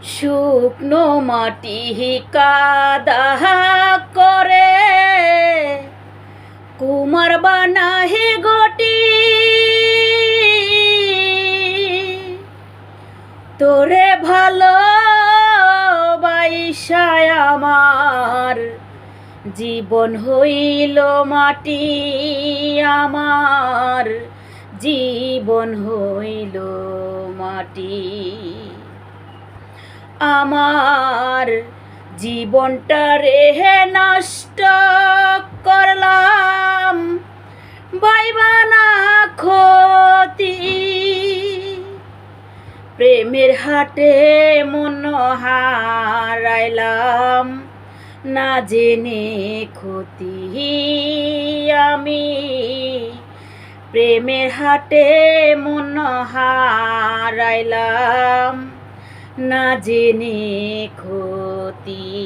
শুকনো মাটি কাদা করে কুমার বানাহে গটি, তোরে ভালো বাইসায় আমার জীবন হইল মাটি, আমার জীবন হইল মাটি। আমার জীবনটা রেহে নষ্ট করলাম বাইবানা ক্ষতি, প্রেমের হাটে মন হারাইলাম না জেনে ক্ষতি আমি, প্রেমের হাটে মন হারাইলাম না জেনে ক্ষতি।